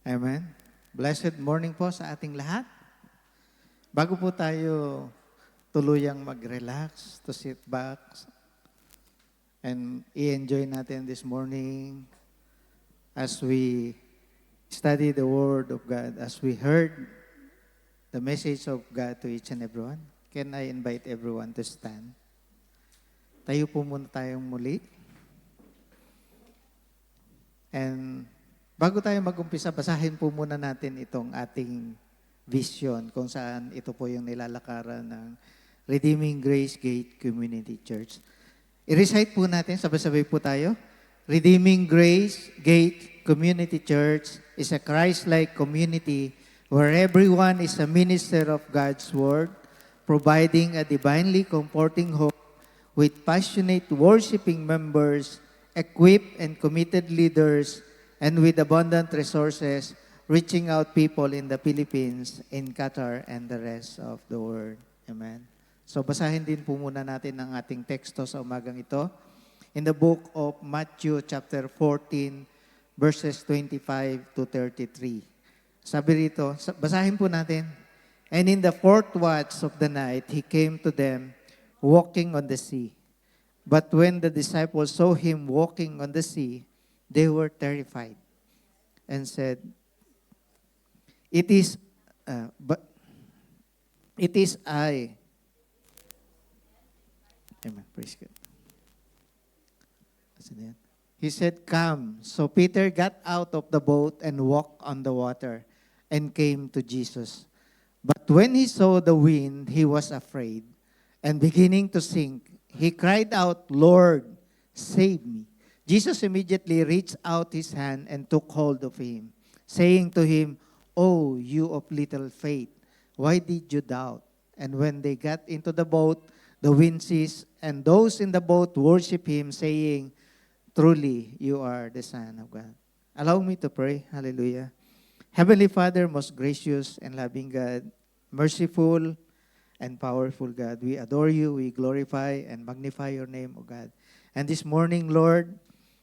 Amen. Blessed morning po sa ating lahat. Bago po tayo tuluyang mag-relax, to sit back, and i-enjoy natin this morning as we study the Word of God, as we heard the message of God to each and everyone. Can I invite everyone to stand? Tayo po muna tayong muli. And bago tayo mag-umpisa, basahin po muna natin itong ating vision kung saan ito po yung nilalakaran ng Redeeming Grace Gate Community Church. I-recite po natin, sabay-sabay po tayo. Redeeming Grace Gate Community Church is a Christ-like community where everyone is a minister of God's Word, providing a divinely comforting hope with passionate worshiping members, equipped and committed leaders, and with abundant resources, reaching out people in the Philippines, in Qatar, and the rest of the world. Amen. So basahin din po muna natin ang ating teksto sa umagang ito. In the book of Matthew chapter 14, verses 25 to 33. Sabi rito, basahin po natin. And in the fourth watch of the night, he came to them, walking on the sea. But when the disciples saw him walking on the sea, they were terrified and said, It is I. Amen. Praise God. He said, Come. So Peter got out of the boat and walked on the water and came to Jesus. But when he saw the wind, he was afraid, and beginning to sink, he cried out, Lord, save me. Jesus immediately reached out his hand and took hold of him, saying to him, Oh, you of little faith, why did you doubt? And when they got into the boat, the wind ceased, and those in the boat worshiped him, saying, Truly, you are the Son of God. Allow me to pray. Hallelujah. Heavenly Father, most gracious and loving God, merciful and powerful God, we adore you, we glorify and magnify your name, O God. And this morning, Lord,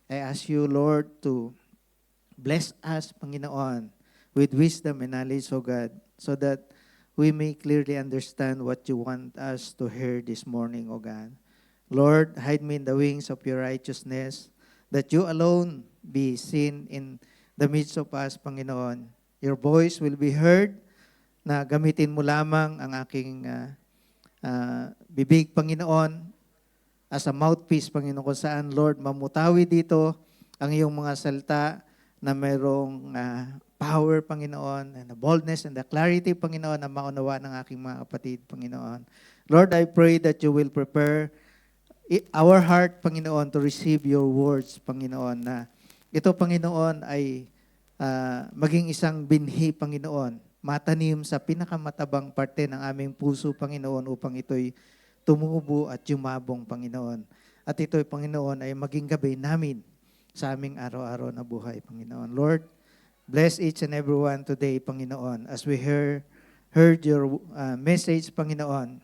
I ask you, Lord, to bless us, Panginoon, with wisdom and knowledge, O God, so that we may clearly understand what you want us to hear this morning, O God. Lord, hide me in the wings of your righteousness, that you alone be seen in the midst of us, Panginoon. Your voice will be heard, na gamitin mo lamang ang aking bibig, Panginoon, as a mouthpiece, Panginoon, kung saan, Lord, mamutawi dito ang iyong mga salita na mayroong power, Panginoon, and the boldness and the clarity, Panginoon, na maunawa ng aking mga kapatid, Panginoon. Lord, I pray that you will prepare our heart, Panginoon, to receive your words, Panginoon, na ito, Panginoon, ay maging isang binhi, Panginoon, matanim sa pinakamatabang parte ng aming puso, Panginoon, upang ito'y tumubo at yumabong, Panginoon. At ito'y, Panginoon, ay maging gabay namin sa aming araw-araw na buhay, Panginoon. Lord, bless each and everyone today, Panginoon, as we heard your message, Panginoon,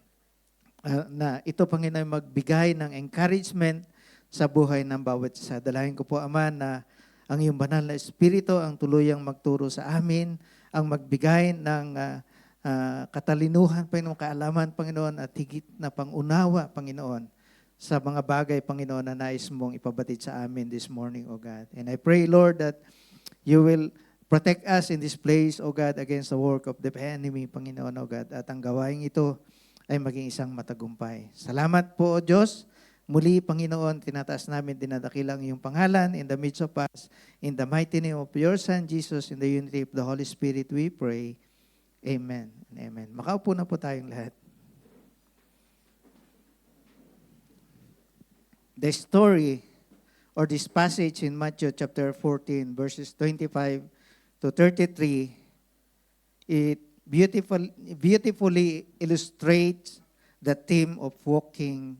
na ito, Panginoon, magbigay ng encouragement sa buhay ng bawat isa. Dalahin ko po, Ama, na ang iyong banal na Espiritu ang tuluyang magturo sa amin, ang magbigay ng katalinuhan, Panginoon, kaalaman, Panginoon, at higit na pangunawa, Panginoon, sa mga bagay, Panginoon, na nais mong ipabatid sa amin this morning, O God. And I pray, Lord, that you will protect us in this place, O God, against the work of the enemy, Panginoon, O God. At ang gawain ito ay maging isang matagumpay. Salamat po, O Diyos. Muli, Panginoon, tinataas namin, dinadakilang iyong pangalan in the midst of us. In the mighty name of your Son, Jesus, in the unity of the Holy Spirit, we pray. Amen and amen. Makaupo na po tayong lahat. The story or this passage in Matthew chapter 14, verses 25 to 33, it beautifully illustrates the theme of walking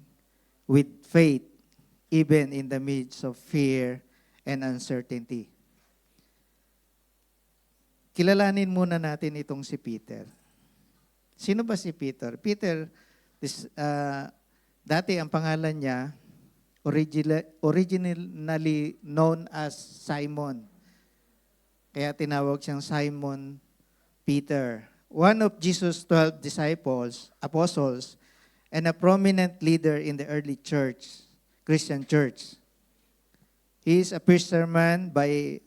with faith, even in the midst of fear and uncertainty. Kilalanin muna natin itong si Peter. Sino ba si Peter? Peter, dati ang pangalan niya, originally known as Simon. Kaya tinawag siyang Simon Peter. One of Jesus' 12 disciples, apostles, and a prominent leader in the early church, Christian church. He is a fisherman by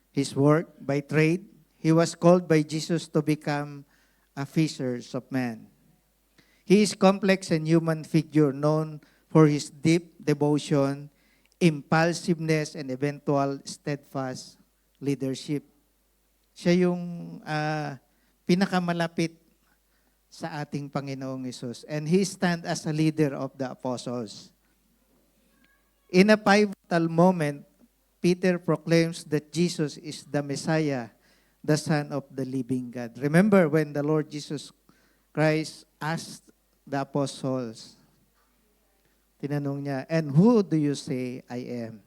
his work, by trade. He was called by Jesus to become a fishers of men. He is complex and human figure known for his deep devotion, impulsiveness, and eventual steadfast leadership. Siya yung pinakamalapit sa ating Panginoong Hesus. And he stand as a leader of the apostles. In a pivotal moment, Peter proclaims that Jesus is the Messiah, the Son of the living God. Remember when the Lord Jesus Christ asked the apostles, tinanong niya, and who do you say I am?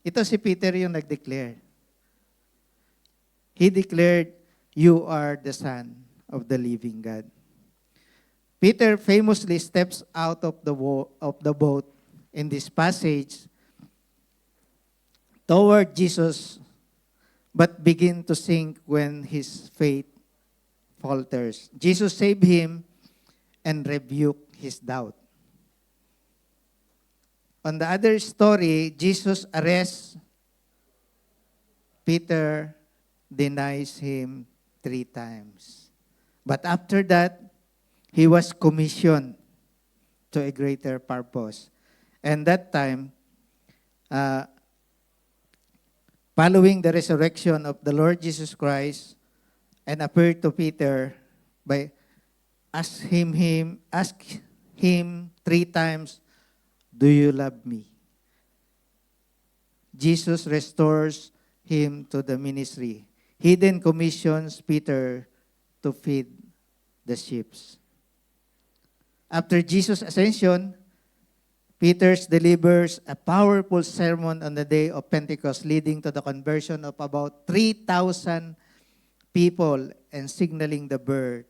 Ito si Peter yung nag-declare. He declared, you are the Son of the living God. Peter famously steps out of the boat in this passage toward Jesus, but begin to sink when his faith falters. Jesus saved him and rebuked his doubt. On the other story, Jesus arrests Peter, denies him 3 times. But after that, he was commissioned to a greater purpose. And that time, following the resurrection of the Lord Jesus Christ, and appeared to Peter by ask him 3 times, do you love me? Jesus restores him to the ministry. He then commissions Peter to feed the sheep. After Jesus' ascension, Peter delivers a powerful sermon on the day of Pentecost, leading to the conversion of about 3,000 people and signaling the birth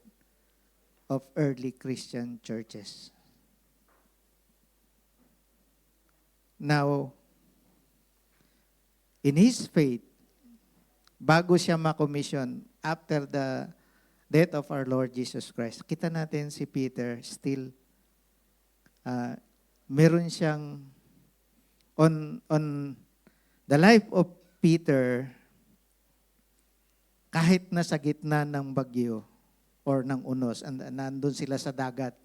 of early Christian churches. Now, in his faith, bago siya ma-commission after the death of our Lord Jesus Christ, kita natin si Peter still meron siyang on the life of Peter, kahit na sa gitna ng bagyo or ng unos, nandun sila sa dagat,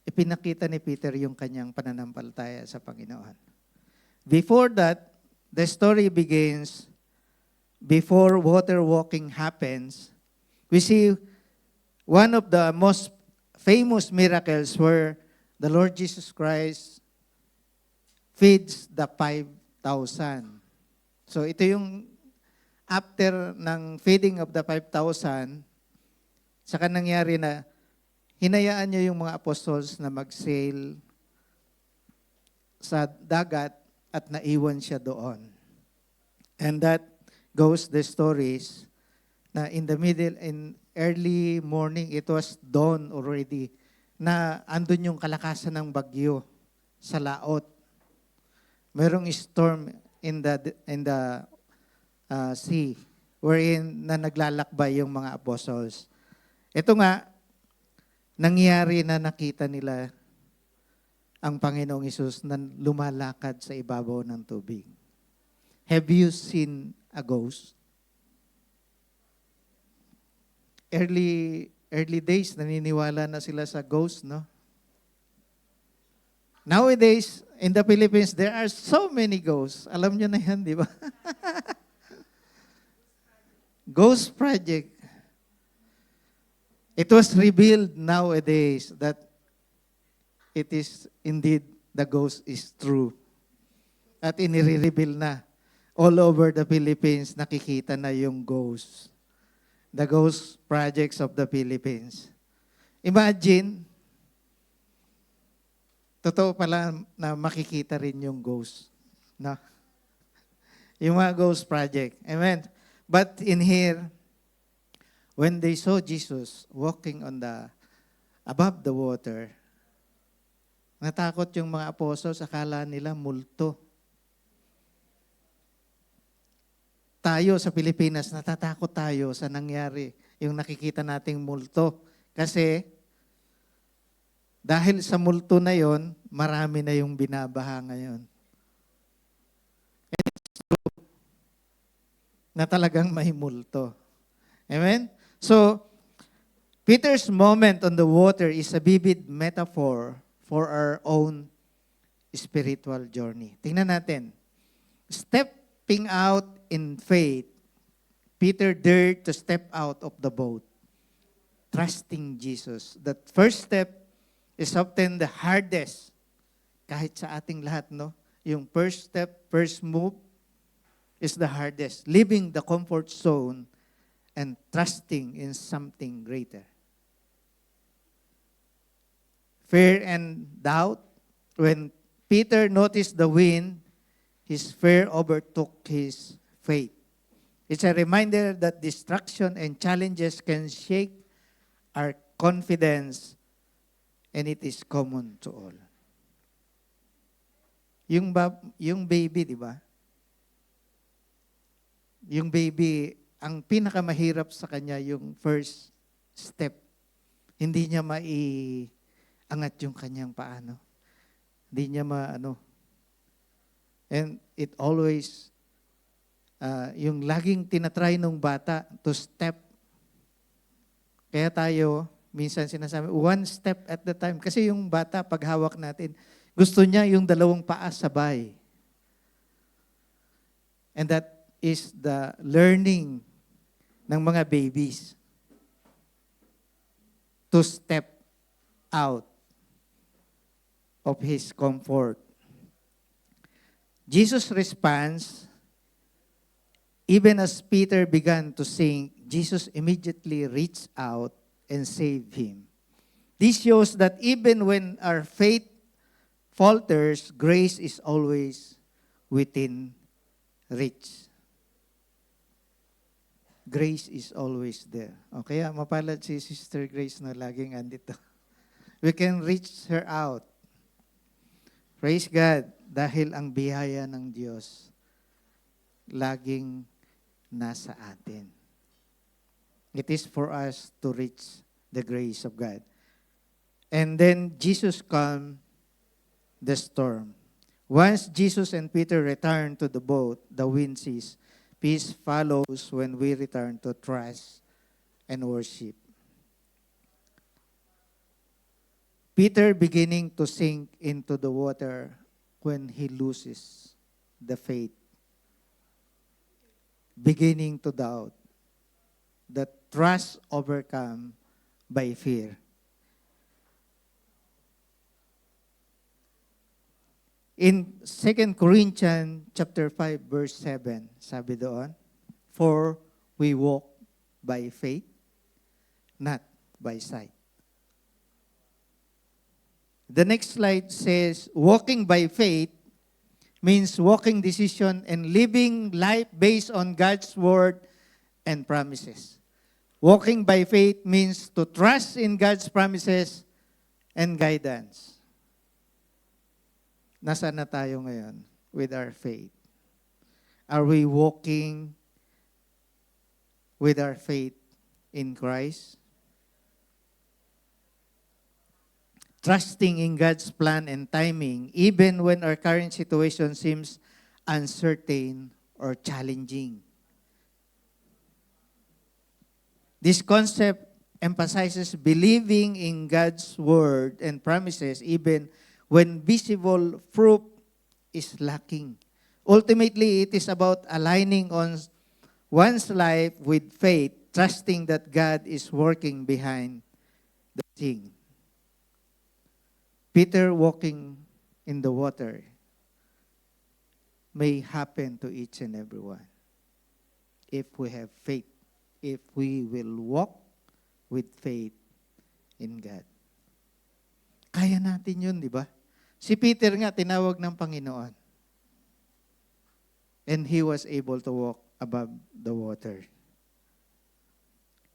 ipinakita ni Peter yung kanyang pananampalataya sa Panginoon. Before that, the story begins before water walking happens. We see one of the most famous miracles where the Lord Jesus Christ feeds the 5,000. So ito yung after ng feeding of the 5,000, saka nangyari na hinayaan niya yung mga apostles na mag-sail sa dagat at naiwan siya doon. And that goes the stories na in early morning, it was dawn already, na andun yung kalakasan ng bagyo sa laot. Merong storm in the sea wherein na naglalakbay yung mga apostles. Ito nga, nangyari na nakita nila ang Panginoong Hesus na lumalakad sa ibabaw ng tubig. Have you seen a ghost? Early days, naniniwala na sila sa ghost, no? Nowadays, in the Philippines, there are so many ghosts. Alam nyo na yan, di ba? Ghost project. It was revealed nowadays that it is indeed, the ghost is true. At inire-reveal na. All over the Philippines, nakikita na yung ghost. The ghost projects of the Philippines. Imagine, totoo pala na makikita rin yung ghost. No? Yung mga ghost project. Amen. But in here, when they saw Jesus walking above the water, natakot yung mga apostles, akala nila multo. tayo sa Pilipinas, natatakot tayo sa nangyari, yung nakikita nating multo. Kasi dahil sa multo na yon, marami na yung binabaha ngayon. Na talagang may multo. Amen? So, Peter's moment on the water is a vivid metaphor for our own spiritual journey. Tingnan natin. Stepping out in faith, Peter dared to step out of the boat, trusting Jesus. That first step is often the hardest. Kahit sa ating lahat, no? Yung first step, first move is the hardest. Leaving the comfort zone and trusting in something greater. Fear and doubt. When Peter noticed the wind, his fear overtook his faith. It's a reminder that distraction and challenges can shake our confidence, and it is common to all. Yung baby, di ba? Yung baby, ang pinakamahirap sa kanya yung first step. Hindi niya angat yung kanyang paano. Hindi niya and it always, yung laging tinatry nung bata to step. Kaya tayo, minsan sinasabi, one step at the time. Kasi yung bata, pag hawak natin, gusto niya yung dalawang paa sabay. And that is the learning ng mga babies. To step out of his comfort. Jesus' response, even as Peter began to sink, Jesus immediately reached out and saved him. This shows that even when our faith falters, grace is always within reach. Grace is always there. O kaya mapalad si Sister Grace na laging andito. We can reach her out. Praise God, dahil ang biyaya ng Diyos laging nasa atin. It is for us to reach the grace of God. And then Jesus calmed the storm. Once Jesus and Peter returned to the boat, the wind ceased. Peace follows when we return to trust and worship. Peter beginning to sink into the water when he loses the faith. Beginning to doubt. The trust overcome by fear. In 2 Corinthians chapter 5 verse 7, sabi doon, for we walk by faith, not by sight. The next slide says, walking by faith means walking decision and living life based on God's word and promises. Walking by faith means to trust in God's promises and guidance. Nasaan na tayo ngayon with our faith? Are we walking with our faith in Christ? Trusting in God's plan and timing, even when our current situation seems uncertain or challenging. This concept emphasizes believing in God's word and promises even when visible fruit is lacking. Ultimately, it is about aligning on one's life with faith, trusting that God is working behind the scene. Peter walking in the water may happen to each and every one if we have faith, if we will walk with faith in God. Kaya natin yun, di ba? Si Peter nga, tinawag ng Panginoon. And he was able to walk above the water.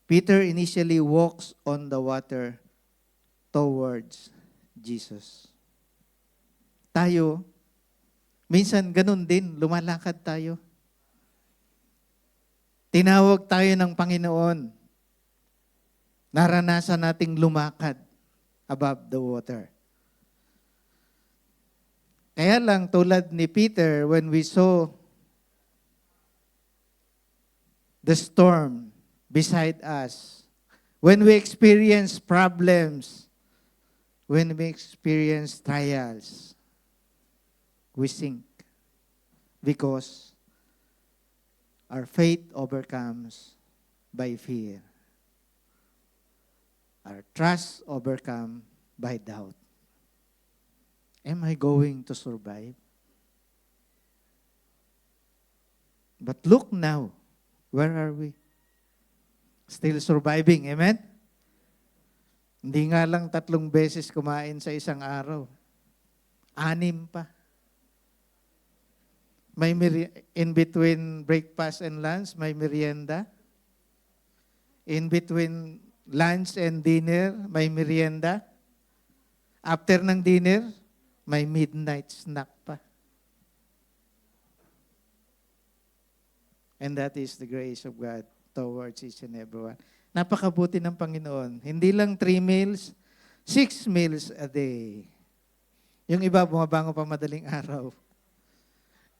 Peter initially walks on the water towards Jesus. Tayo, minsan ganun din, lumalakad tayo. Tinawag tayo ng Panginoon. Naranasan nating lumakad above the water. Kaya lang, tulad ni Peter, when we saw the storm beside us, when we experience problems, when we experience trials, we sink because our faith overcomes by fear. Our trust overcome by doubt. Am I going to survive? But look now, where are we? Still surviving, amen? Hindi nga lang 3 beses kumain sa isang araw. 6 pa. May in between breakfast and lunch, may merienda. In between lunch and dinner, may merienda. After ng dinner, may midnight snack pa. And that is the grace of God towards each and everyone. Napakabuti ng Panginoon. Hindi lang 3 meals, 6 meals a day. Yung iba, bumabango pa madaling araw.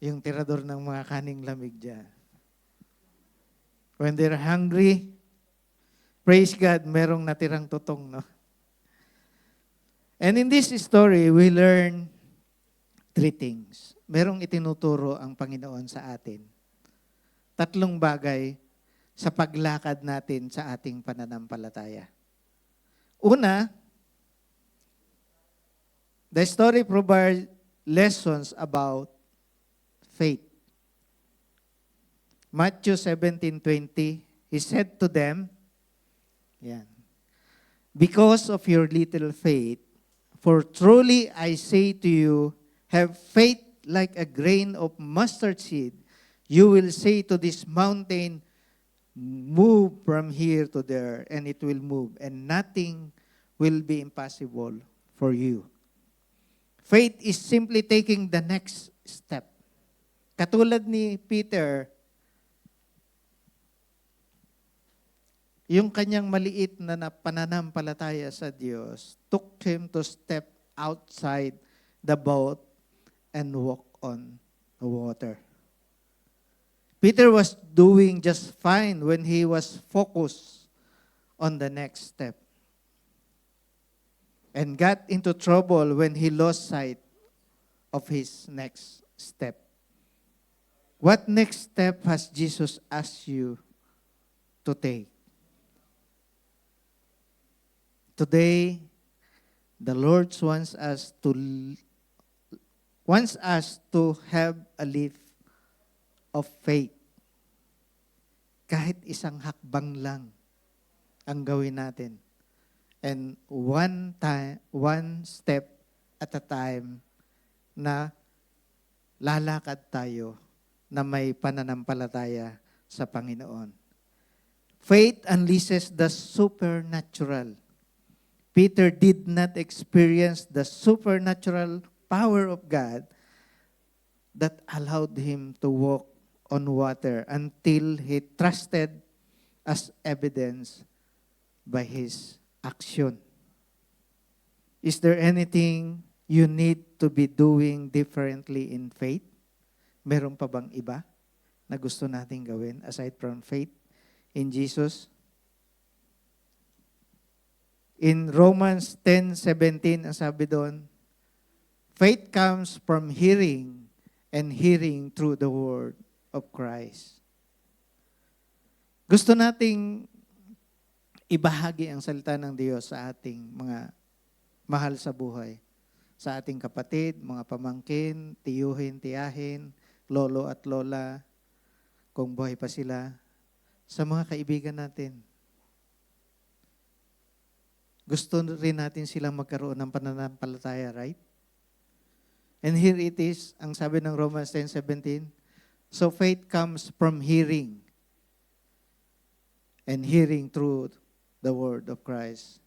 Yung tirador ng mga kaning lamig dyan. When they're hungry, praise God, merong natirang tutong, no? And in this story, we learn 3 things. Merong itinuturo ang Panginoon sa atin. 3 bagay sa paglakad natin sa ating pananampalataya. Una, the story provides lessons about faith. Matthew 17:20, He said to them, because of your little faith, for truly I say to you, have faith like a grain of mustard seed, you will say to this mountain, move from here to there, and it will move, and nothing will be impossible for you. Faith is simply taking the next step. Katulad ni Peter, yung kanyang maliit na pananampalataya sa Diyos took him to step outside the boat and walk on the water. Peter was doing just fine when he was focused on the next step, and got into trouble when he lost sight of his next step. What next step has Jesus asked you to take? Today, the Lord wants us to have a life of faith. Kahit isang hakbang lang ang gawin natin. And one step at a time na lalakad tayo na may pananampalataya sa Panginoon. Faith unleashes the supernatural. Peter did not experience the supernatural power of God that allowed him to walk on water until he trusted as evidence by his action. Is there anything you need to be doing differently in faith? Meron pa bang iba na gusto nating gawin aside from faith in Jesus? In Romans 10:17, ang sabi doon, faith comes from hearing, and hearing through the word of Christ. Gusto nating ibahagi ang salita ng Diyos sa ating mga mahal sa buhay. Sa ating kapatid, mga pamangkin, tiyuhin, tiyahin, lolo at lola, kung buhay pa sila, sa mga kaibigan natin. Gusto rin natin silang magkaroon ng pananampalataya, right? And here it is, ang sabi ng Romans 10:17, so faith comes from hearing, and hearing through the word of Christ.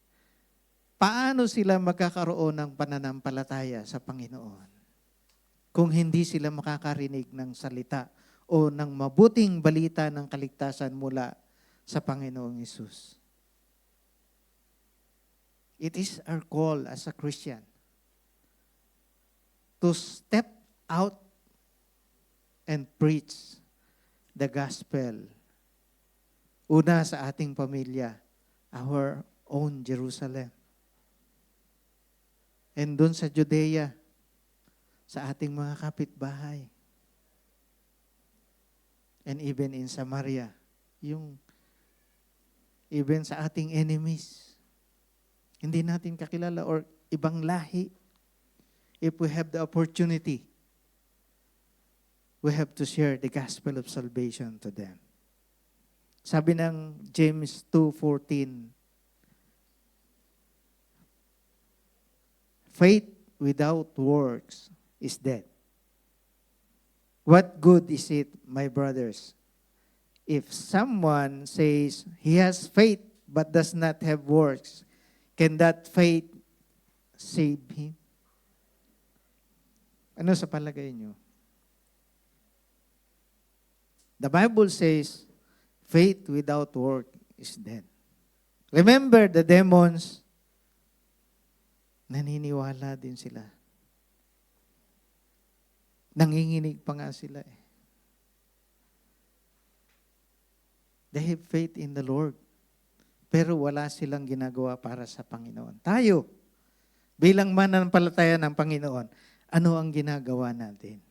Paano sila magkakaroon ng pananampalataya sa Panginoon kung hindi sila makakarinig ng salita o ng mabuting balita ng kaligtasan mula sa Panginoong Hesus. It is our call as a Christian to step out and preach the gospel. Una sa ating pamilya, our own Jerusalem. And doon sa Judea, sa ating mga kapitbahay. And even in Samaria, even sa ating enemies. Hindi natin kakilala or ibang lahi. If we have the opportunity, we have to share the gospel of salvation to them. Sabi ng James 2:14, faith without works is dead. What good is it, my brothers, if someone says he has faith but does not have works? Can that faith save him? Ano sa palagay niyo? The Bible says, faith without work is dead. Remember, the demons, naniniwala din sila. Nanginginig pa nga sila eh. They have faith in the Lord. Pero wala silang ginagawa para sa Panginoon. Tayo, bilang mananampalataya ng Panginoon, ano ang ginagawa natin?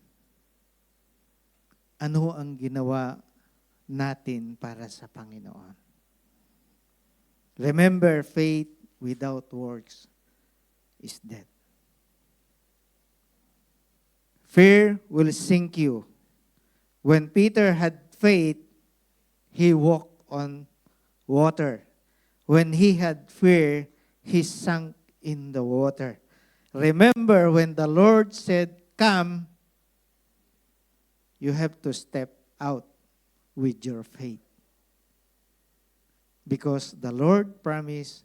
Ano ang ginawa natin para sa Panginoon? Remember, faith without works is dead. Fear will sink you. When Peter had faith, he walked on water. When he had fear, he sank in the water. Remember, when the Lord said, come, you have to step out with your faith. Because the Lord promised,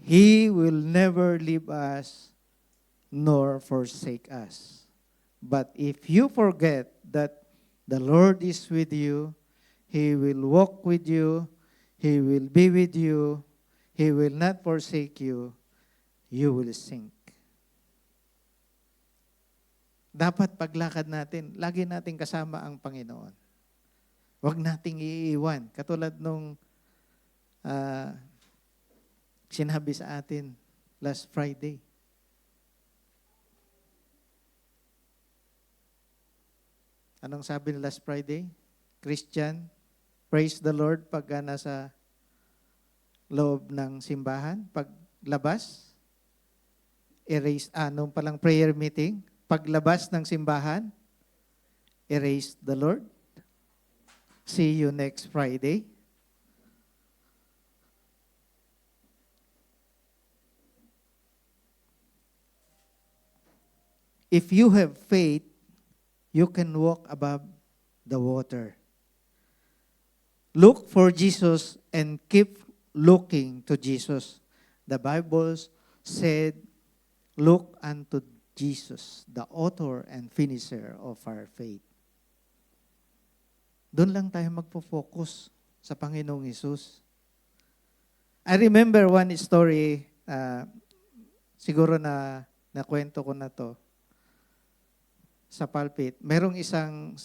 He will never leave us nor forsake us. But if you forget that the Lord is with you, He will walk with you, He will be with you, He will not forsake you, you will sink. Dapat paglakad natin, lagi nating kasama ang Panginoon. Huwag nating iiwan. Katulad nung sinabi sa atin last Friday. Anong sabi ni last Friday? Christian, praise the Lord pag nasa loob ng simbahan. Paglabas, nung palang prayer meeting, paglabas ng simbahan, erase the Lord. See you next Friday. If you have faith, you can walk above the water. Look for Jesus and keep looking to Jesus. The Bible said, look unto Jesus, the author and finisher of our faith. Doon lang tayo magpo-focus sa Panginoong Hesus. I remember one story, siguro na nakwento ko na to sa pulpit. Merong isang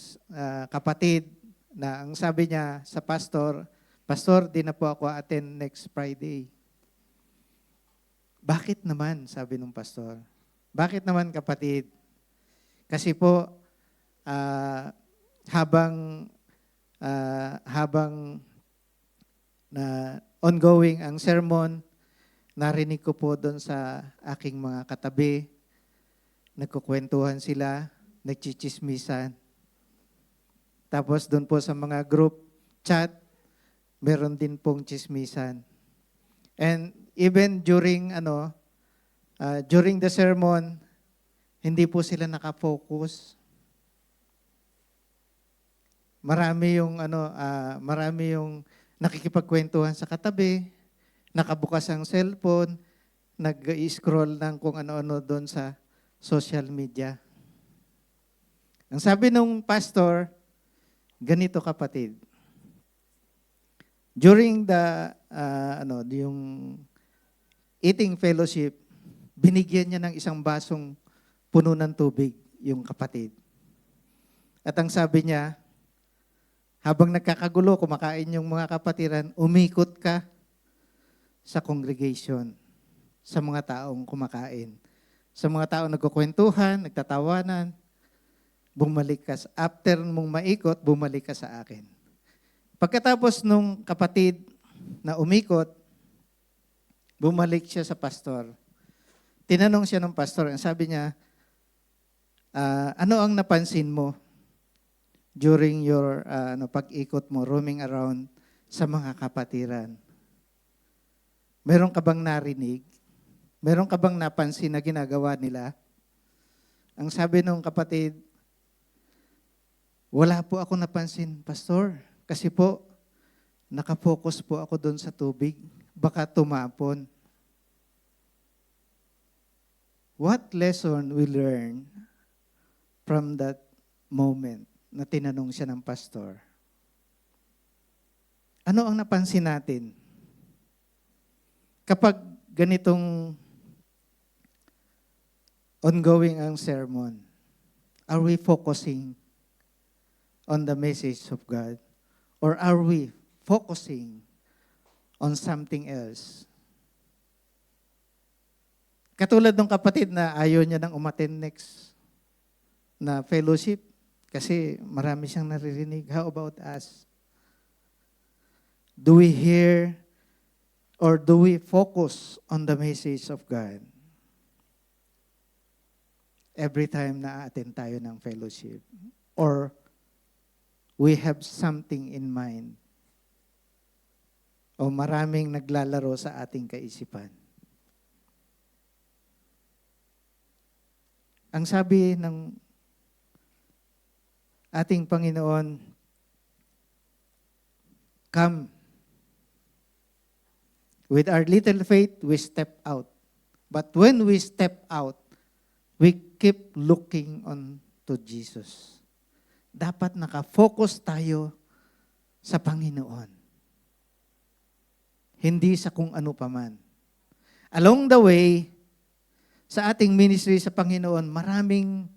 kapatid na ang sabi niya sa pastor, Pastor, di na po ako attend next Friday. Bakit naman, sabi ng pastor? Bakit naman kapatid? Kasi po, habang na ongoing ang sermon, narinig ko po doon sa aking mga katabi, nagkukwentuhan sila, nagchichismisan. Tapos doon po sa mga group chat, meron din pong chismisan. And even during the sermon, hindi po sila nakafocus. Marami yung nakikipagkwentuhan sa katabi, nakabukas ang cellphone, nag-scroll ng kung ano-ano doon sa social media. Ang sabi nung pastor, Ganito kapatid. During yung eating fellowship, binigyan niya ng isang basong puno ng tubig yung kapatid. At ang sabi niya, habang nagkakagulo, kumakain yung mga kapatiran, umikot ka sa congregation, sa mga taong kumakain. Sa mga taong nagkukwentuhan, nagtatawanan, bumalik ka. After mong maikot, bumalik ka sa akin. Pagkatapos nung kapatid na umikot, bumalik siya sa pastor. Tinanong siya ng pastor, ang sabi niya, ano ang napansin mo during your pag-ikot mo, roaming around sa mga kapatiran? Meron ka bang narinig? Meron ka bang napansin na ginagawa nila? Ang sabi nung kapatid, wala po ako napansin, pastor. Kasi po, nakafocus po ako doon sa tubig. Baka tumapon. What lesson we learn from that moment na tinanong siya ng pastor? Ano ang napansin natin? Kapag ganitong ongoing ang sermon, are we focusing on the message of God? Or are we focusing on something else? Katulad ng kapatid na ayaw niya nang umattend next na fellowship kasi marami siyang naririnig. How about us? Do we hear or do we focus on the message of God? Every time na attend tayo ng fellowship. Or we have something in mind. O maraming naglalaro sa ating kaisipan. Ang sabi ng ating Panginoon, come. With our little faith, we step out. But when we step out, we keep looking on to Jesus. Dapat nakafocus tayo sa Panginoon. Hindi sa kung ano paman. Along the way, sa ating ministry sa Panginoon, maraming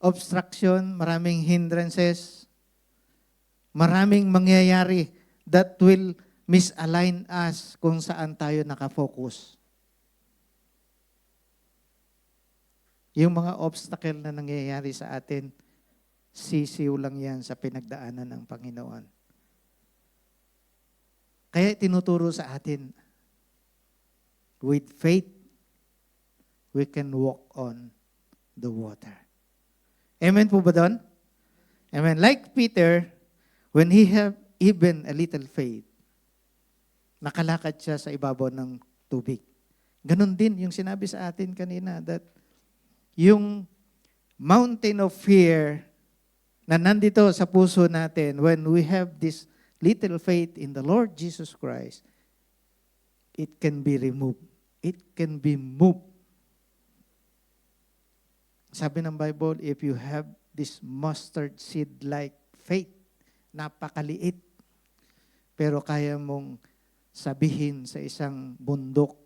obstruction, maraming hindrances, maraming mangyayari that will misalign us kung saan tayo nakafocus. Yung mga obstacle na nangyayari sa atin, sisiw lang yan sa pinagdaanan ng Panginoon. Kaya tinuturo sa atin, with faith, we can walk on the water. Amen po ba doon? Amen. Like Peter, when he have even a little faith, nakalakad siya sa ibabaw ng tubig. Ganon din yung sinabi sa atin kanina that yung mountain of fear na nandito sa puso natin, when we have this little faith in the Lord Jesus Christ, it can be removed. It can be moved. Sabi ng Bible, if you have this mustard seed-like faith, napakaliit, pero kaya mong sabihin sa isang bundok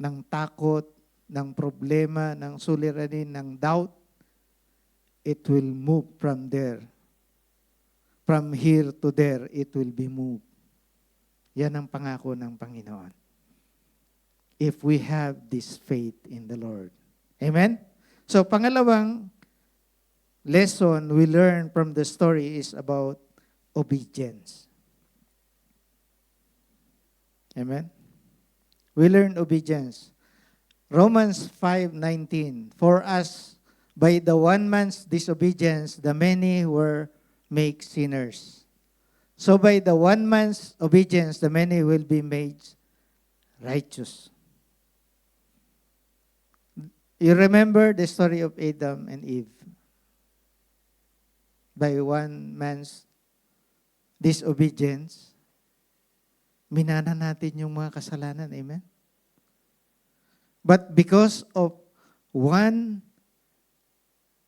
ng takot, ng problema, ng suliranin, ng doubt, it will move from there. From here to there, it will be moved. Yan ang pangako ng Panginoon. If we have this faith in the Lord. Amen? So, pangalawang lesson we learn from the story is about obedience. Amen? We learn obedience. Romans 5:19, for us, by the one man's disobedience, the many were made sinners. So by the one man's obedience, the many will be made righteous. You remember the story of Adam and Eve? By one man's disobedience, minana natin yung mga kasalanan. Amen? But because of one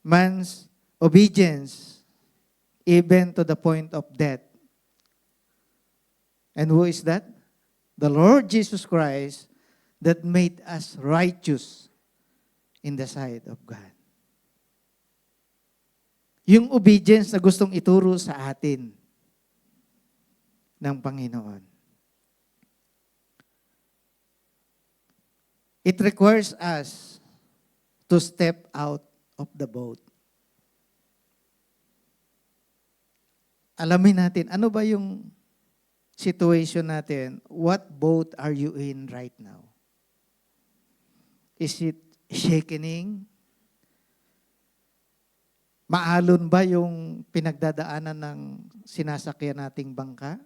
man's obedience, even to the point of death. And who is that? The Lord Jesus Christ that made us righteous in the sight of God. Yung obedience na gustong ituro sa atin ng Panginoon. It requires us to step out of the boat. Alamin natin, ano ba yung situation natin? What boat are you in right now? Is it shaking? Maalon ba yung pinagdadaanan ng sinasakyan nating bangka?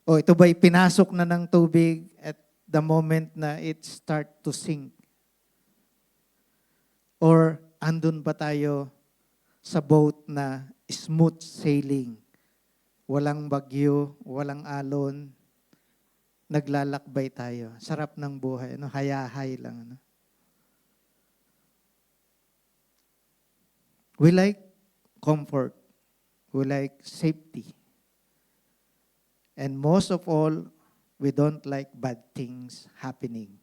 O ito ba'y pinasok na ng tubig at the moment na it start to sink? Or andun ba tayo sa boat na smooth sailing? Walang bagyo, walang alon, naglalakbay tayo. Sarap ng buhay, hayahay lang. We like comfort. We like safety. And most of all, we don't like bad things happening.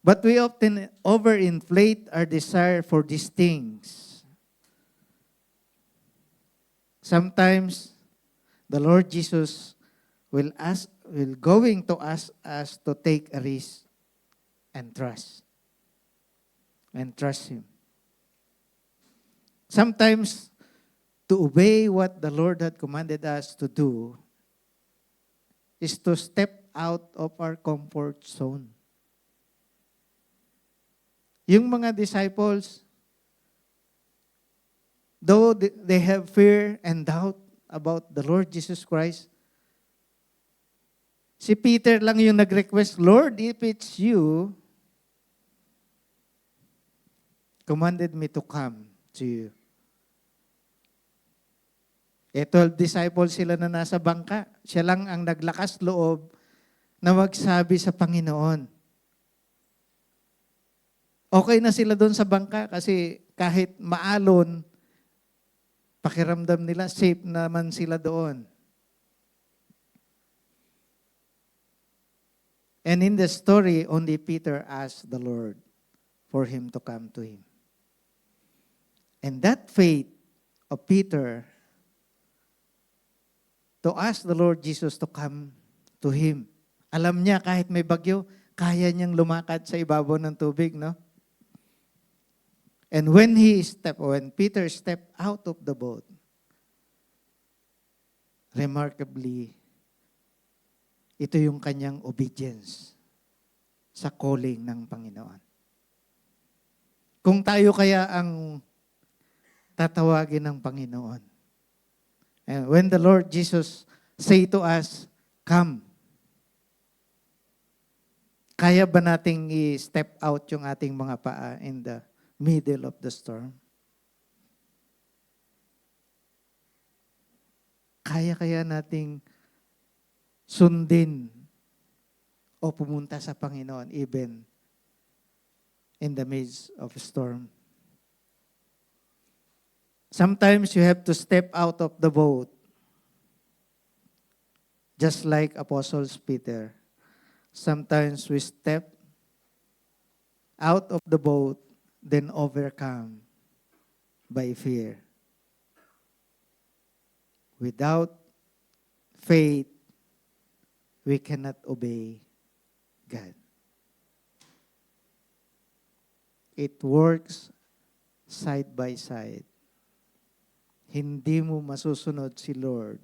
But we often overinflate our desire for these things. Sometimes the Lord Jesus will going to ask us to take a risk and trust. And trust Him. Sometimes to obey what the Lord had commanded us to do is to step out of our comfort zone. Yung mga disciples, though they have fear and doubt about the Lord Jesus Christ, si Peter lang yung nag-request, Lord, if it's you, commanded me to come to you. 12 disciples sila na nasa bangka. Siya lang ang naglakas loob na magsabi sa Panginoon. Okay na sila doon sa bangka kasi kahit maalon, pakiramdam nila, safe naman sila doon. And in the story, only Peter asked the Lord for him to come to him. And that faith of Peter to ask the Lord Jesus to come to him. Alam niya kahit may bagyo, kaya niyang lumakad sa ibabaw ng tubig, no? And when Peter stepped out of the boat, remarkably, ito yung kanyang obedience sa calling ng Panginoon. Kung tayo kaya ang tatawagin ng Panginoon, and when the Lord Jesus say to us, come, kaya ba nating i-step out yung ating mga paa in the middle of the storm? Kaya nating sundin o pumunta sa Panginoon even in the midst of a storm? Sometimes you have to step out of the boat, just like Apostles Peter. Sometimes we step out of the boat, then overcome by fear. Without faith, we cannot obey God. It works side by side. Hindi mo masusunod si Lord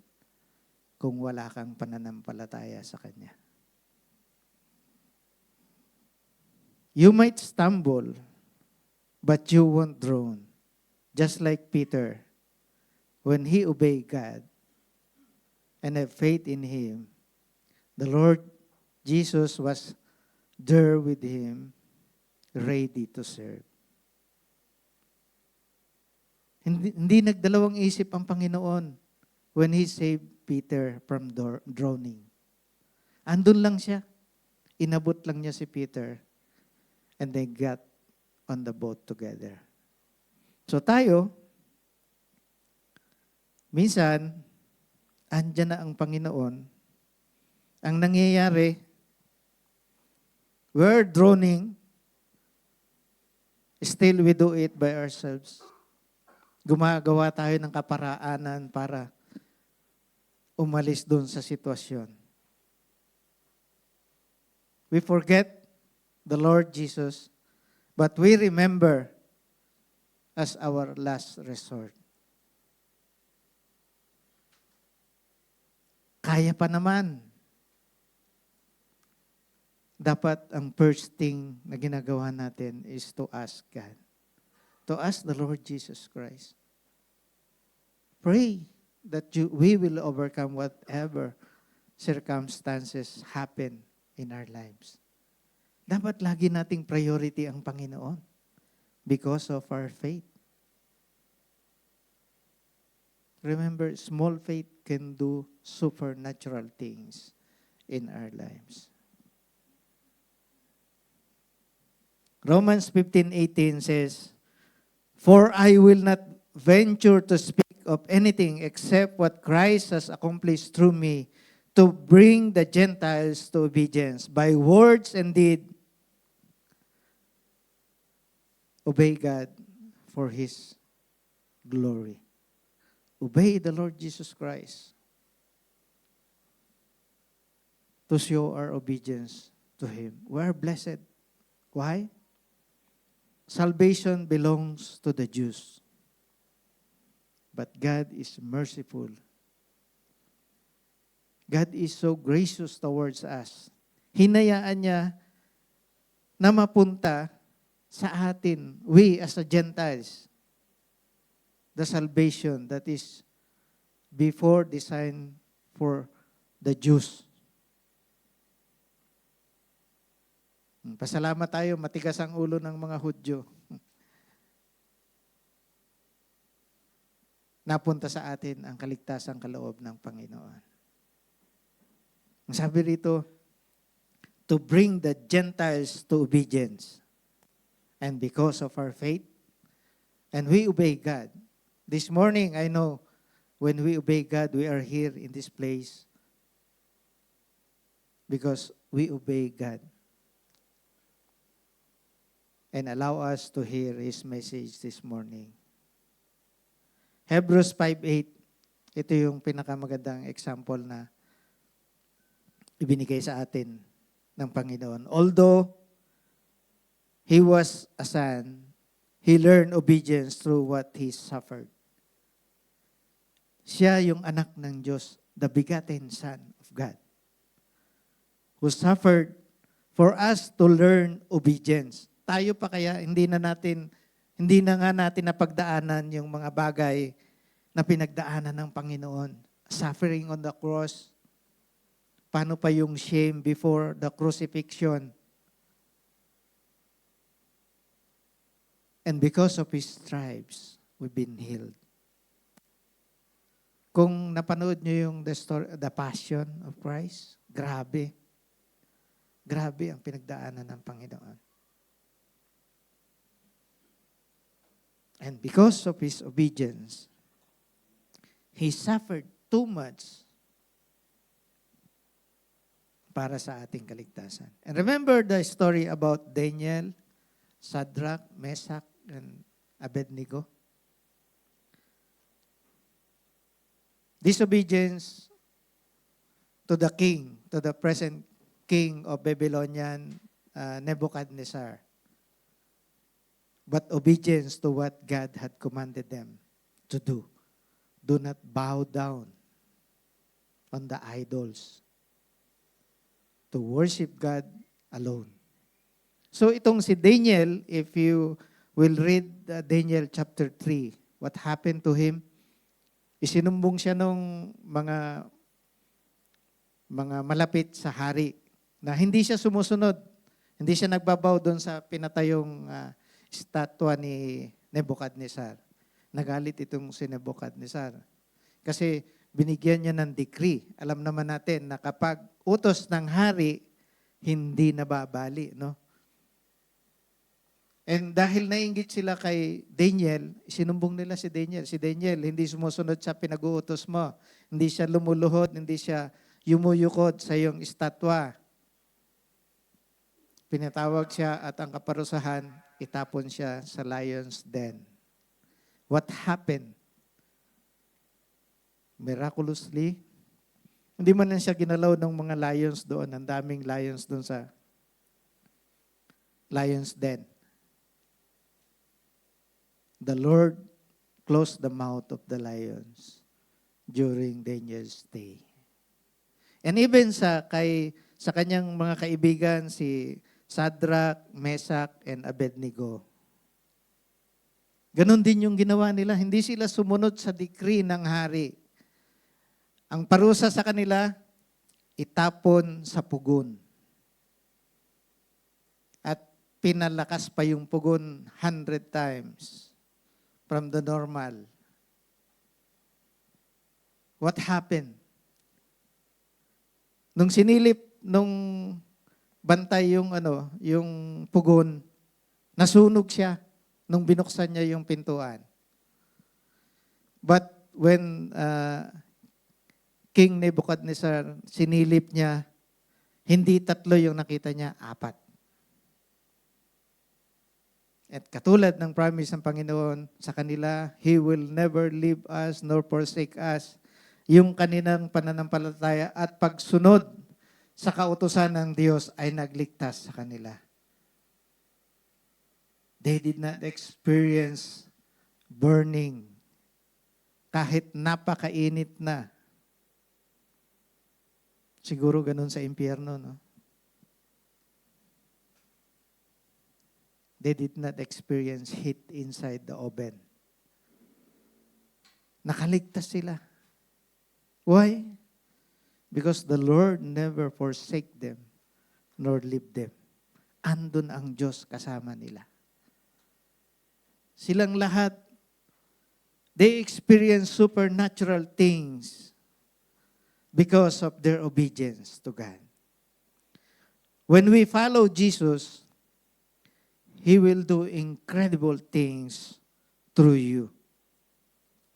kung wala kang pananampalataya sa Kanya. You might stumble, but you won't drown. Just like Peter, when he obeyed God and have faith in Him, the Lord Jesus was there with him, ready to serve. Hindi nagdalawang isip ang Panginoon when He saved Peter from drowning. Andun lang siya. Inabot lang niya si Peter and they got on the boat together. So tayo, Minsan, andyan na ang Panginoon. Ang nangyayari, we're droning, still we do it by ourselves. Gumagawa tayo ng kaparaanan para umalis doon sa sitwasyon. We forget the Lord Jesus, but we remember as our last resort. Kaya pa naman. Dapat ang first thing na ginagawa natin is to ask God. To ask the Lord Jesus Christ. Pray that we will overcome whatever circumstances happen in our lives. Dapat lagi nating priority ang Panginoon because of our faith. Remember, small faith can do supernatural things in our lives. Romans 15:18 says, "For I will not venture to speak of anything except what Christ has accomplished through me to bring the Gentiles to obedience by words and deed. Obey God for His glory." Obey the Lord Jesus Christ to show our obedience to Him. We are blessed. Why? Salvation belongs to the Jews. But God is merciful. God is so gracious towards us. Hinayaan niya na mapunta sa atin, we as a Gentiles, the salvation that is before designed for the Jews. Pasalamat tayo, matigas ang ulo ng mga Hudyo. Napunta sa atin ang kaligtasang kaloob ng Panginoon. Ang sabi rito, to bring the Gentiles to obedience. And because of our faith, and we obey God. This morning, I know, when we obey God, we are here in this place because we obey God. And allow us to hear His message this morning. Hebrews 5:8, ito yung pinakamagandang example na ibinigay sa atin ng Panginoon. Although He was a son, He learned obedience through what He suffered. Siya yung anak ng Diyos, the begotten Son of God, who suffered for us to learn obedience. Tayo pa kaya hindi na nga natin napagdaanan yung mga bagay na pinagdaanan ng Panginoon. Suffering on the cross. Paano pa yung shame before the crucifixion? And because of His stripes, we've been healed. Kung napanood nyo yung the Passion of Christ, grabe. Grabe ang pinagdaanan ng Panginoon. And because of His obedience, He suffered too much para sa ating kaligtasan. And remember the story about Daniel, Shadrach, Meshach, and Abednego? Disobedience to the king, to the present king of Babylonian, Nebuchadnezzar. But obedience to what God had commanded them to do. Do not bow down on the idols. To worship God alone. So itong si Daniel, if you will read Daniel chapter 3, what happened to him? Isinumbong siya nung mga malapit sa hari na hindi siya sumusunod. Hindi siya nagbabaw doon sa pinatayong estatwa ni Nebuchadnezzar. Nagalit itong si Nebuchadnezzar. Kasi binigyan niya ng decree. Alam naman natin na kapag utos ng hari, hindi nababali, no? And dahil nainggit sila kay Daniel, sinumbong nila si Daniel. Si Daniel, hindi sumusunod sa pinag-uutos mo. Hindi siya lumuluhod, hindi siya yumuyukod sa iyong estatwa. Pinatawag siya at ang kaparusahan, itapon siya sa lion's den. What happened? Miraculously, hindi man lang siya ginalaw ng mga lions doon. Ang daming lions doon sa lion's den. The Lord closed the mouth of the lions during Daniel's stay. And even sa kanyang mga kaibigan, si Shadrach, Meshach, and Abednego, ganon din yung ginawa nila. Hindi sila sumunod sa decree ng hari. Ang parusa sa kanila, itapon sa pugon. At pinalakas pa yung pugon 100 times from the normal. What happened? Nung sinilip, nung bantay yung pugon, nasunog siya nung binuksan niya yung pintuan. But when King Nebuchadnezzar sinilip niya, hindi 3 yung nakita niya, 4. At katulad ng promise ng Panginoon sa kanila, He will never leave us nor forsake us. Yung kanilang pananampalataya at pagsunod sa kautusan ng Diyos ay nagligtas sa kanila. They did not experience burning. Kahit napakainit na. Siguro ganun sa impyerno, no? They did not experience heat inside the oven. Nakaligtas sila. Why? Because the Lord never forsake them nor leave them. Andun ang Diyos kasama nila. Silang lahat, they experience supernatural things because of their obedience to God. When we follow Jesus, He will do incredible things through you.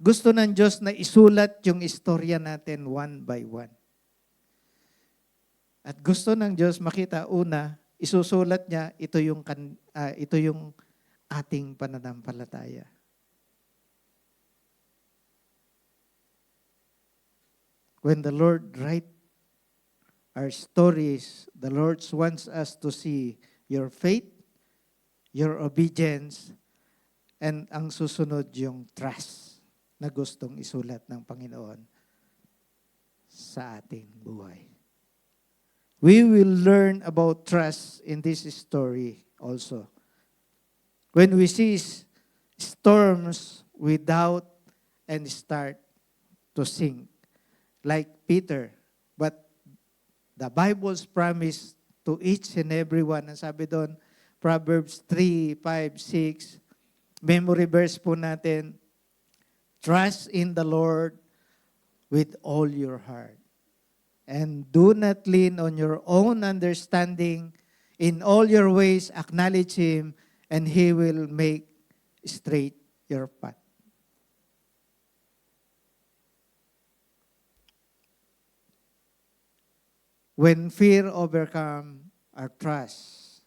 Gusto ng Diyos na isulat yung istorya natin one by one. At gusto ng Diyos makita, una, isusulat niya, ito yung ating pananampalataya. When the Lord write our stories, the Lord wants us to see your faith, your obedience, and ang susunod yung trust na gustong isulat ng Panginoon sa ating buhay. We will learn about trust in this story also. When we see storms, we doubt and start to sink, like Peter. But the Bible's promise to each and every one, ang sabi doon, Proverbs 3, 5, 6, memory verse po natin, trust in the Lord with all your heart. And do not lean on your own understanding. In all your ways, acknowledge Him, and He will make straight your path. When fear overcome our trust,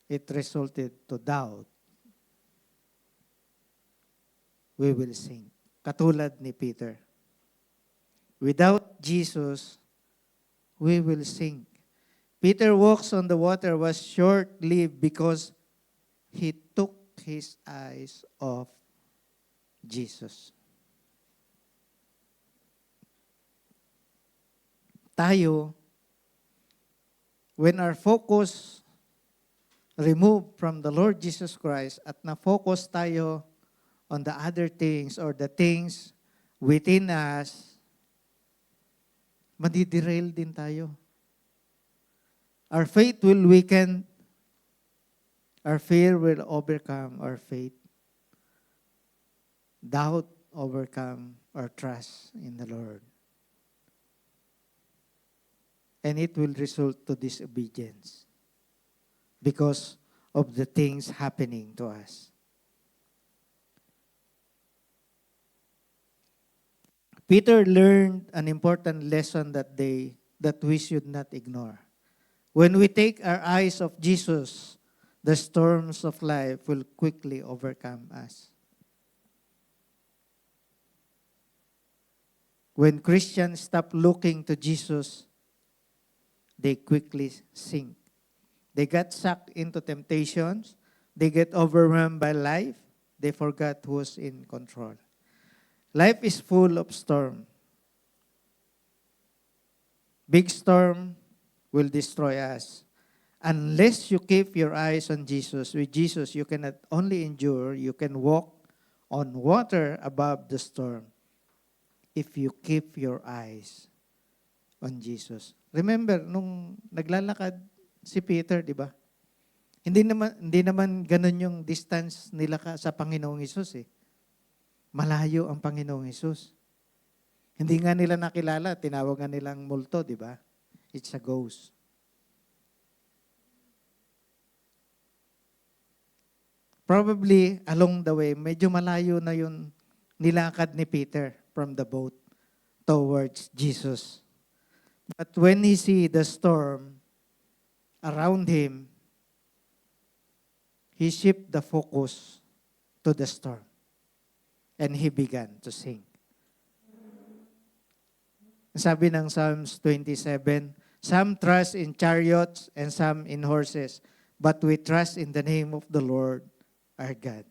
it resulted to doubt, we will sink. Katulad ni Peter. Without Jesus, we will sink. Peter walks on the water was short-lived because he took his eyes off Jesus. Tayo, when our focus removed from the Lord Jesus Christ at na-focus tayo on the other things or the things within us, madiderail din tayo. Our faith will weaken. Our fear will overcome our faith. Doubt overcome our trust in the Lord. And it will result to disobedience. because of the things happening to us. Peter learned an important lesson that day that we should not ignore. When we take our eyes off Jesus, the storms of life will quickly overcome us. When Christians stop looking to Jesus, they quickly sink. They get sucked into temptations. They get overwhelmed by life. They forgot who's in control. Life is full of storm. Big storm will destroy us. Unless you keep your eyes on Jesus, with Jesus you cannot only endure, you can walk on water above the storm if you keep your eyes on Jesus. Remember, nung naglalakad si Peter, di ba? Hindi naman ganun yung distance nila sa Panginoong Hesus eh. Malayo ang Panginoong Hesus. Hindi nga nila nakilala, tinawag nga nilang multo, di ba? It's a ghost. Probably, along the way, medyo malayo na yung nilakad ni Peter from the boat towards Jesus. But when he see the storm around him, he shift the focus to the storm. And he began to sing. Sabi ng Psalms 27, some trust in chariots and some in horses, but we trust in the name of the Lord our God.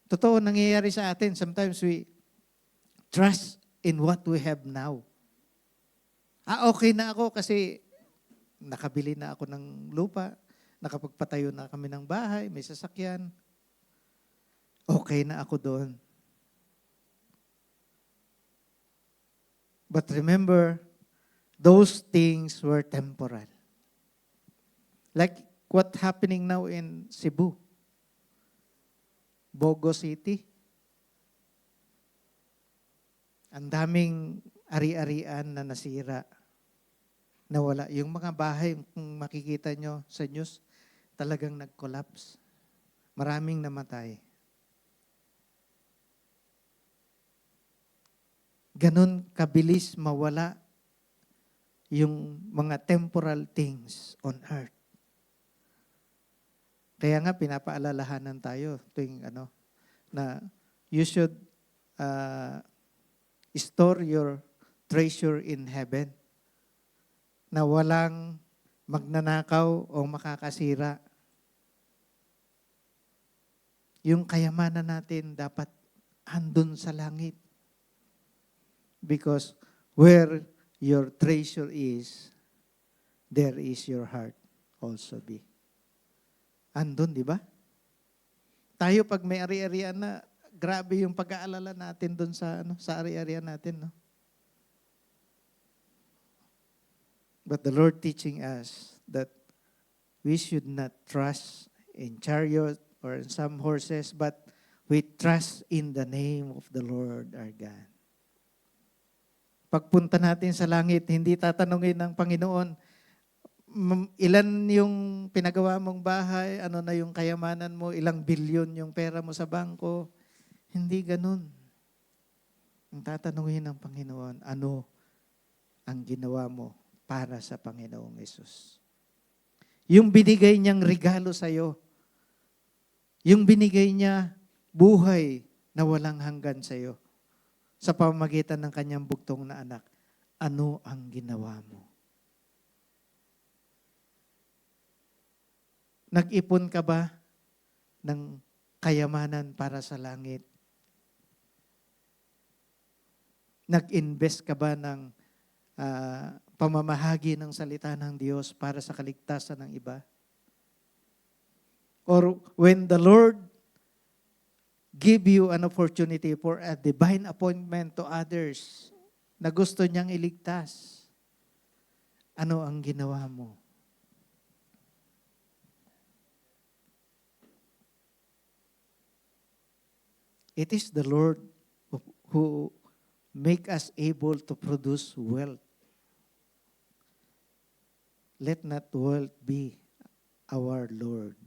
Totoo, nangyayari sa atin. Sometimes we trust in what we have now. Okay na ako kasi nakabili na ako ng lupa, nakapagpatayo na kami ng bahay, may sasakyan. Okay na ako doon. But remember, those things were temporal. Like what happening now in Cebu, Bogo City. Ang daming ari-arian na nasira, nawala. Yung mga bahay, kung makikita nyo sa news, talagang nag-collapse. Maraming namatay. Ganon kabilis mawala yung mga temporal things on earth. Kaya nga pinapaalalahanan tayo tuwing na you should store your treasure in heaven, na walang magnanakaw o makakasira. Yung kayamanan natin dapat andun sa langit. Because where your treasure is, there is your heart also be. Andun, di ba? Tayo pag may ari-arian na, grabe yung pag-aalala natin doon sa ari-arian natin, no? But the Lord teaching us that we should not trust in chariot or in some horses, but we trust in the name of the Lord our God. Pagpunta natin sa langit, hindi tatanungin ng Panginoon, ilan yung pinagawa mong bahay, ano na yung kayamanan mo, ilang bilyon yung pera mo sa bangko. Hindi ganun. Ang tatanungin ng Panginoon, ano ang ginawa mo para sa Panginoong Hesus? Yung binigay niyang regalo sa'yo, yung binigay niya buhay na walang hanggan sa'yo, sa pamamagitan ng kanyang bugtong na anak, ano ang ginawa mo? Nag-ipon ka ba ng kayamanan para sa langit? Nag-invest ka ba ng pamamahagi ng salita ng Diyos para sa kaligtasan ng iba? Or when the Lord give you an opportunity for a divine appointment to others na gusto niyang iligtas, ano ang ginawa mo? It is the Lord who make us able to produce wealth. Let not wealth be our Lord.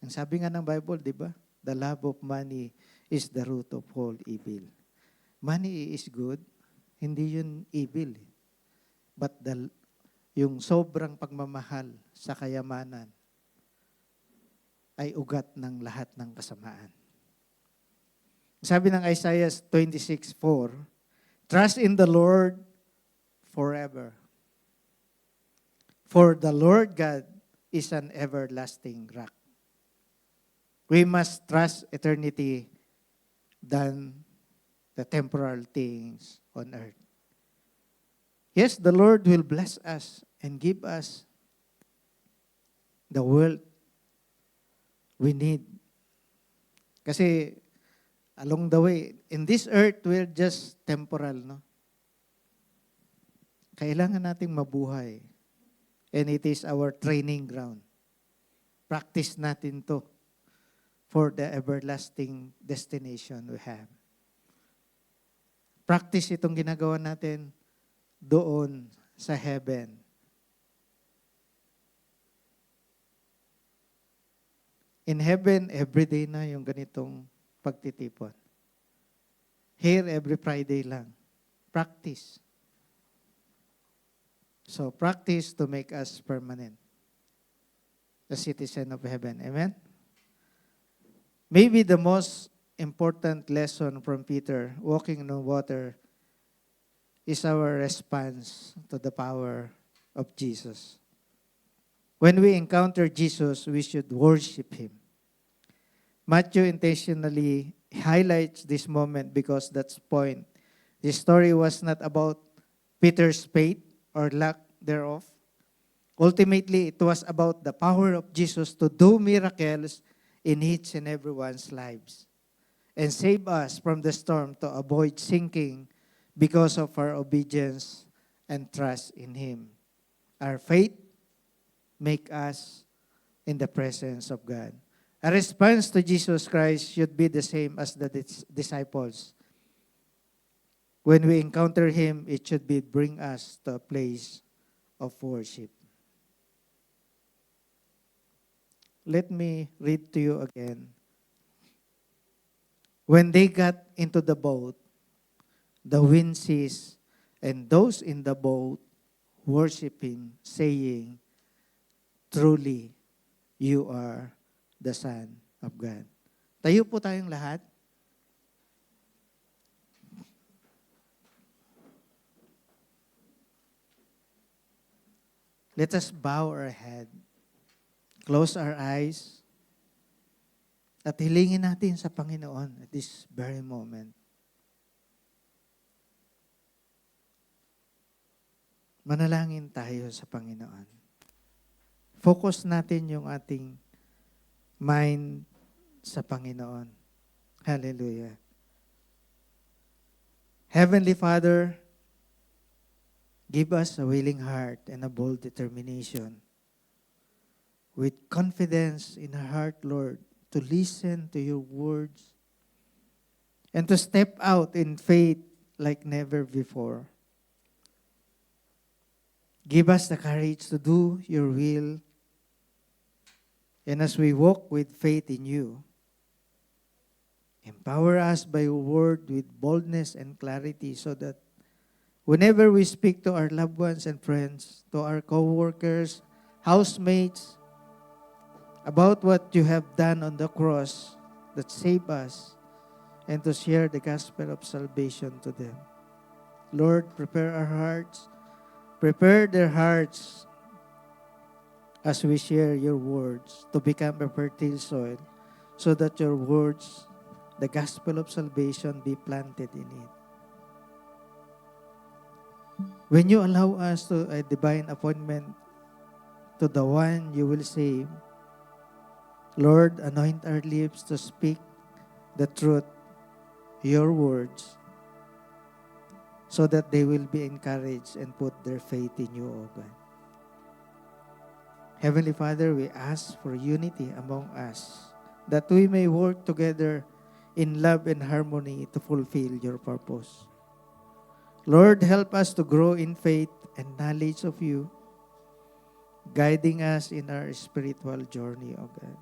Ang sabi nga ng Bible, di ba? The love of money is the root of all evil. Money is good, hindi yun evil. But yung sobrang pagmamahal sa kayamanan ay ugat ng lahat ng kasamaan. Sabi ng Isaiah 26:4, trust in the Lord forever. For the Lord God is an everlasting rock. We must trust eternity than the temporal things on earth. Yes, the Lord will bless us and give us the wealth we need. Kasi along the way, in this earth, we're just temporal, no? Kailangan nating mabuhay. And it is our training ground. Practice natin to for the everlasting destination we have. Practice itong ginagawa natin doon sa heaven. In heaven, everyday na yung ganitong pagtitipon. Here, every Friday lang. Practice. So, practice to make us permanent. The citizen of heaven. Amen? Maybe the most important lesson from Peter, walking on water, is our response to the power of Jesus. When we encounter Jesus, we should worship Him. Matthew intentionally highlights this moment because that's the point. This story was not about Peter's faith or lack thereof. Ultimately, it was about the power of Jesus to do miracles in each and everyone's lives and save us from the storm to avoid sinking because of our obedience and trust in Him. Our faith make us in the presence of God. A response to Jesus Christ should be the same as the disciples. When we encounter Him, it should be bring us to a place of worship. Let me read to you again. When they got into the boat, the wind ceased, and those in the boat worshiped Him, saying, truly, you are the Son of God. Tayo po tayong lahat. Let us bow our head, close our eyes, at hilingin natin sa Panginoon at this very moment. Manalangin tayo sa Panginoon. Focus natin yung ating mind sa Panginoon. Hallelujah. Heavenly Father, give us a willing heart and a bold determination with confidence in our heart, Lord, to listen to your words and to step out in faith like never before. Give us the courage to do your will. And as we walk with faith in you, empower us by your word with boldness and clarity so that whenever we speak to our loved ones and friends, to our co-workers, housemates, about what you have done on the cross that saved us, and to share the gospel of salvation to them. Lord, prepare our hearts. Prepare their hearts as we share your words to become a fertile soil so that your words, the gospel of salvation, be planted in it. When you allow us to a divine appointment to the one you will save, Lord, anoint our lips to speak the truth, your words, so that they will be encouraged and put their faith in you, O God. Heavenly Father, we ask for unity among us, that we may work together in love and harmony to fulfill your purpose. Lord, help us to grow in faith and knowledge of you, guiding us in our spiritual journey, O God.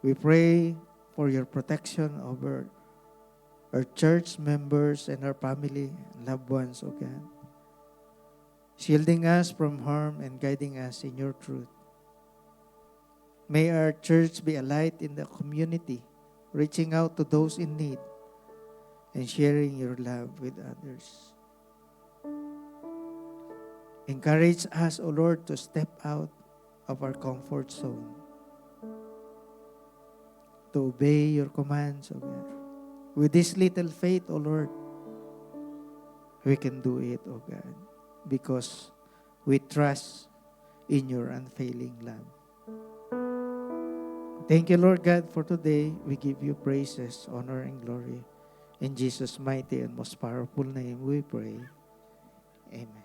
We pray for your protection over our church members and our family and loved ones, O God, shielding us from harm and guiding us in your truth. May our church be a light in the community, reaching out to those in need and sharing your love with others. Encourage us, O Lord, to step out of our comfort zone, to obey your commands, O God. With this little faith, O Lord, we can do it, O God, because we trust in your unfailing love. Thank you, Lord God, for today. We give you praises, honor, and glory. In Jesus' mighty and most powerful name we pray. Amen.